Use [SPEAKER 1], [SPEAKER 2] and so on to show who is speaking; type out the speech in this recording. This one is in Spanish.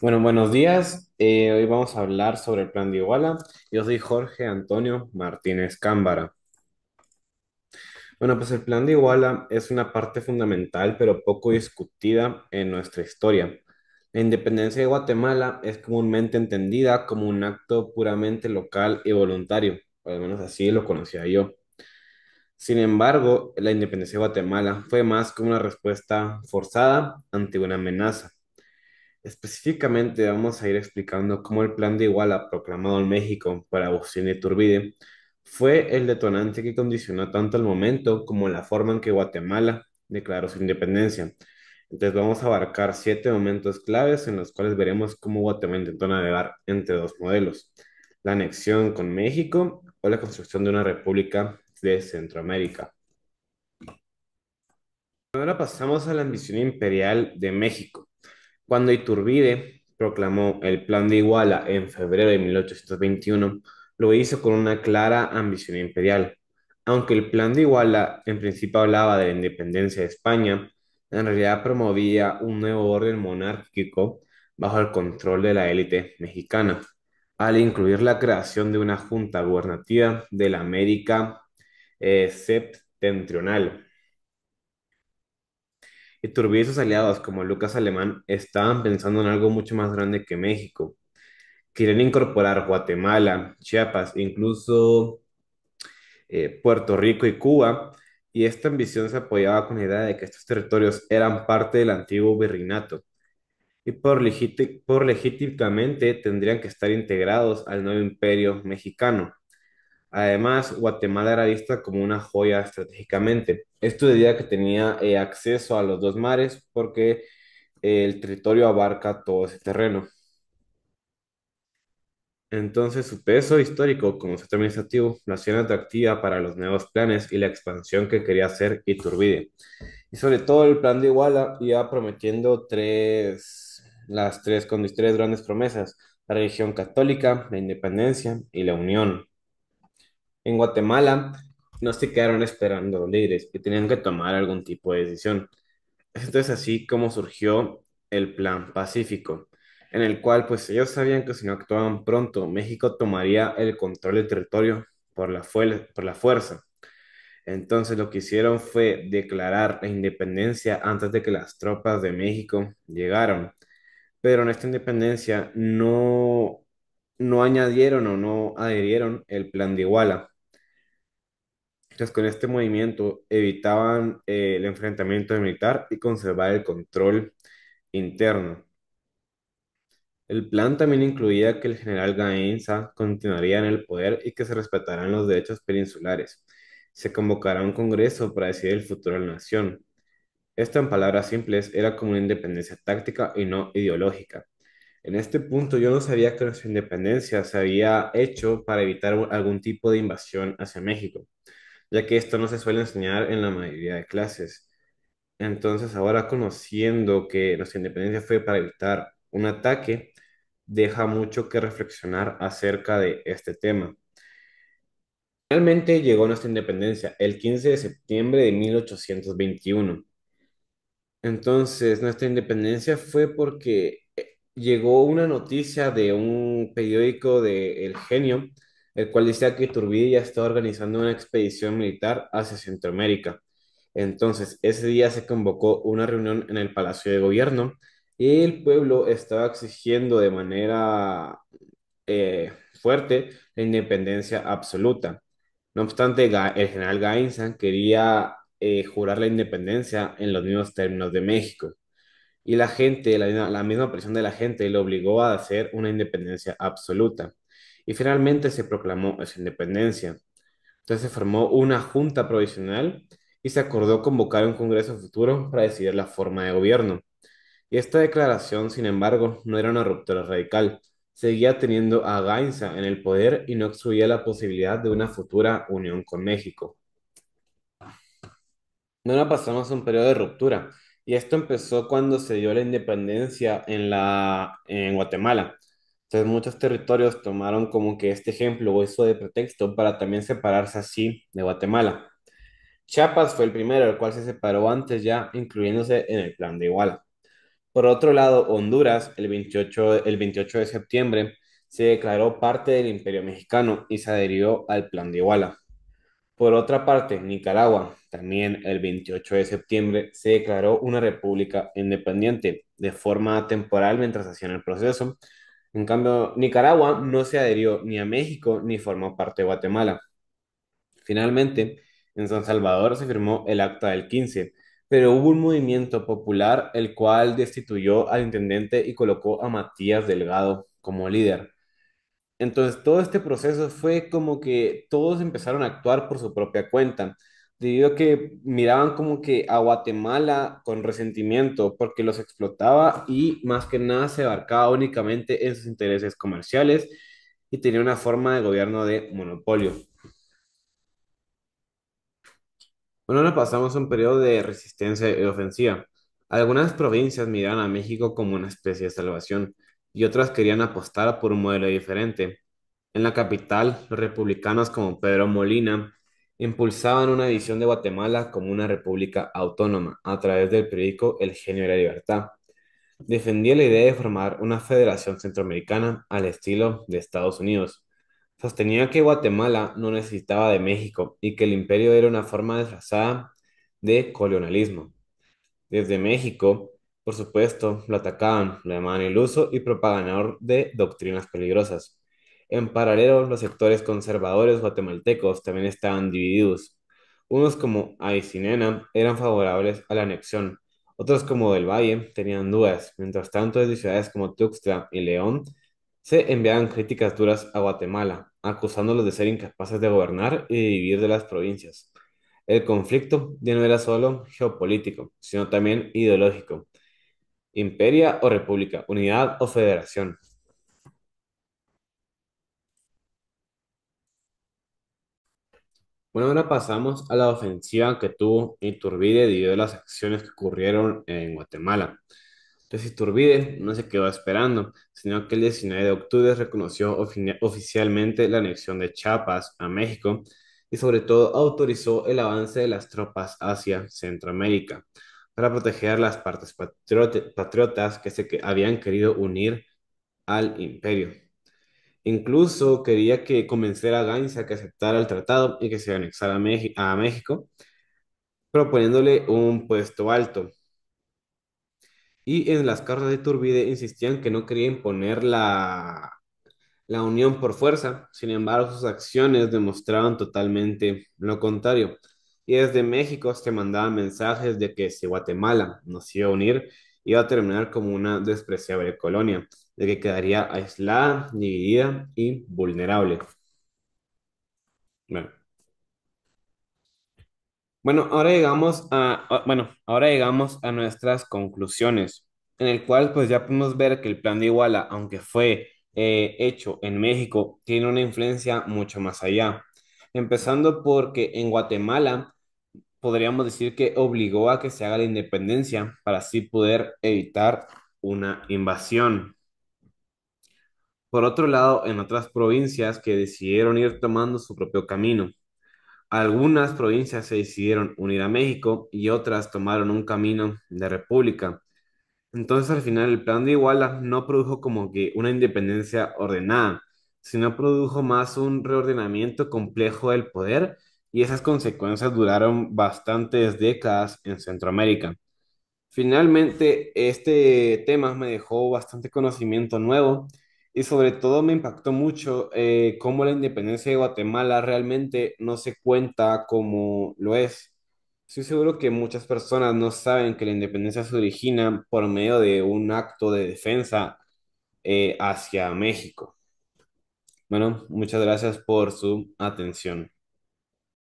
[SPEAKER 1] Bueno, buenos días. Hoy vamos a hablar sobre el Plan de Iguala. Yo soy Jorge Antonio Martínez Cámbara. Bueno, pues el Plan de Iguala es una parte fundamental, pero poco discutida en nuestra historia. La independencia de Guatemala es comúnmente entendida como un acto puramente local y voluntario, o al menos así lo conocía yo. Sin embargo, la independencia de Guatemala fue más como una respuesta forzada ante una amenaza. Específicamente vamos a ir explicando cómo el plan de Iguala proclamado en México por Agustín de Iturbide fue el detonante que condicionó tanto el momento como la forma en que Guatemala declaró su independencia. Entonces vamos a abarcar 7 momentos claves en los cuales veremos cómo Guatemala intentó navegar entre dos modelos: la anexión con México o la construcción de una república de Centroamérica. Ahora pasamos a la ambición imperial de México. Cuando Iturbide proclamó el Plan de Iguala en febrero de 1821, lo hizo con una clara ambición imperial. Aunque el Plan de Iguala en principio hablaba de la independencia de España, en realidad promovía un nuevo orden monárquico bajo el control de la élite mexicana, al incluir la creación de una junta gubernativa de la América septentrional. Iturbide y sus aliados, como Lucas Alemán, estaban pensando en algo mucho más grande que México. Querían incorporar Guatemala, Chiapas, incluso Puerto Rico y Cuba, y esta ambición se apoyaba con la idea de que estos territorios eran parte del antiguo virreinato y por legítimamente tendrían que estar integrados al nuevo imperio mexicano. Además, Guatemala era vista como una joya estratégicamente. Esto debido a que tenía acceso a los dos mares porque el territorio abarca todo ese terreno. Entonces, su peso histórico como centro administrativo lo hacía atractiva para los nuevos planes y la expansión que quería hacer Iturbide. Y sobre todo el plan de Iguala iba prometiendo con tres grandes promesas: la religión católica, la independencia y la unión. En Guatemala no se quedaron esperando los líderes y tenían que tomar algún tipo de decisión. Esto es así como surgió el Plan Pacífico, en el cual pues ellos sabían que si no actuaban pronto, México tomaría el control del territorio por la fuerza. Entonces lo que hicieron fue declarar la independencia antes de que las tropas de México llegaron. Pero en esta independencia no añadieron o no adherieron el Plan de Iguala. Entonces, con este movimiento evitaban el enfrentamiento militar y conservar el control interno. El plan también incluía que el general Gainza continuaría en el poder y que se respetaran los derechos peninsulares. Se convocará un congreso para decidir el futuro de la nación. Esto, en palabras simples, era como una independencia táctica y no ideológica. En este punto yo no sabía que nuestra independencia se había hecho para evitar algún tipo de invasión hacia México, ya que esto no se suele enseñar en la mayoría de clases. Entonces, ahora conociendo que nuestra independencia fue para evitar un ataque, deja mucho que reflexionar acerca de este tema. Finalmente llegó nuestra independencia el 15 de septiembre de 1821. Entonces, nuestra independencia fue porque llegó una noticia de un periódico de El Genio, el cual decía que Iturbide ya estaba organizando una expedición militar hacia Centroamérica. Entonces, ese día se convocó una reunión en el Palacio de Gobierno y el pueblo estaba exigiendo de manera fuerte la independencia absoluta. No obstante, el general Gainza quería jurar la independencia en los mismos términos de México. Y la gente, la misma presión de la gente, lo obligó a hacer una independencia absoluta. Y finalmente se proclamó esa independencia. Entonces se formó una junta provisional y se acordó convocar un congreso futuro para decidir la forma de gobierno. Y esta declaración, sin embargo, no era una ruptura radical. Seguía teniendo a Gainza en el poder y no excluía la posibilidad de una futura unión con México. No pasamos a un periodo de ruptura, y esto empezó cuando se dio la independencia en Guatemala. Entonces muchos territorios tomaron como que este ejemplo o eso de pretexto para también separarse así de Guatemala. Chiapas fue el primero, el cual se separó antes ya, incluyéndose en el plan de Iguala. Por otro lado, Honduras, el veintiocho de septiembre, se declaró parte del Imperio Mexicano y se adhirió al Plan de Iguala. Por otra parte, Nicaragua, también el 28 de septiembre, se declaró una república independiente de forma temporal mientras hacían el proceso. En cambio, Nicaragua no se adhirió ni a México ni formó parte de Guatemala. Finalmente, en San Salvador se firmó el Acta del 15, pero hubo un movimiento popular el cual destituyó al intendente y colocó a Matías Delgado como líder. Entonces, todo este proceso fue como que todos empezaron a actuar por su propia cuenta, debido a que miraban como que a Guatemala con resentimiento porque los explotaba y más que nada se abarcaba únicamente en sus intereses comerciales y tenía una forma de gobierno de monopolio. Bueno, ahora pasamos a un periodo de resistencia y ofensiva. Algunas provincias miraban a México como una especie de salvación y otras querían apostar por un modelo diferente. En la capital, los republicanos como Pedro Molina impulsaban una visión de Guatemala como una república autónoma a través del periódico El Genio de la Libertad. Defendía la idea de formar una federación centroamericana al estilo de Estados Unidos. Sostenía que Guatemala no necesitaba de México y que el imperio era una forma disfrazada de colonialismo. Desde México, por supuesto, lo atacaban, lo llamaban iluso y propagador de doctrinas peligrosas. En paralelo, los sectores conservadores guatemaltecos también estaban divididos. Unos como Aycinena eran favorables a la anexión, otros como Del Valle tenían dudas. Mientras tanto, desde ciudades como Tuxtla y León se enviaban críticas duras a Guatemala, acusándolos de ser incapaces de gobernar y de dividir de las provincias. El conflicto ya no era solo geopolítico, sino también ideológico. Imperia o república, unidad o federación. Bueno, ahora pasamos a la ofensiva que tuvo Iturbide debido a las acciones que ocurrieron en Guatemala. Entonces Iturbide no se quedó esperando, sino que el 19 de octubre reconoció oficialmente la anexión de Chiapas a México y sobre todo autorizó el avance de las tropas hacia Centroamérica para proteger las partes patriotas que habían querido unir al imperio. Incluso quería que convenciera a Gainza a que aceptara el tratado y que se anexara a México, proponiéndole un puesto alto. Y en las cartas de Iturbide insistían que no quería imponer la unión por fuerza. Sin embargo, sus acciones demostraban totalmente lo contrario. Y desde México se mandaban mensajes de que si Guatemala no se iba a unir, iba a terminar como una despreciable colonia, de que quedaría aislada, dividida y vulnerable. Bueno, ahora llegamos a nuestras conclusiones, en el cual pues ya podemos ver que el plan de Iguala, aunque fue hecho en México, tiene una influencia mucho más allá. Empezando porque en Guatemala podríamos decir que obligó a que se haga la independencia para así poder evitar una invasión. Por otro lado, en otras provincias que decidieron ir tomando su propio camino. Algunas provincias se decidieron unir a México y otras tomaron un camino de república. Entonces, al final, el plan de Iguala no produjo como que una independencia ordenada, sino produjo más un reordenamiento complejo del poder y esas consecuencias duraron bastantes décadas en Centroamérica. Finalmente, este tema me dejó bastante conocimiento nuevo y sobre todo me impactó mucho cómo la independencia de Guatemala realmente no se cuenta como lo es. Estoy seguro que muchas personas no saben que la independencia se origina por medio de un acto de defensa hacia México. Bueno, muchas gracias por su atención.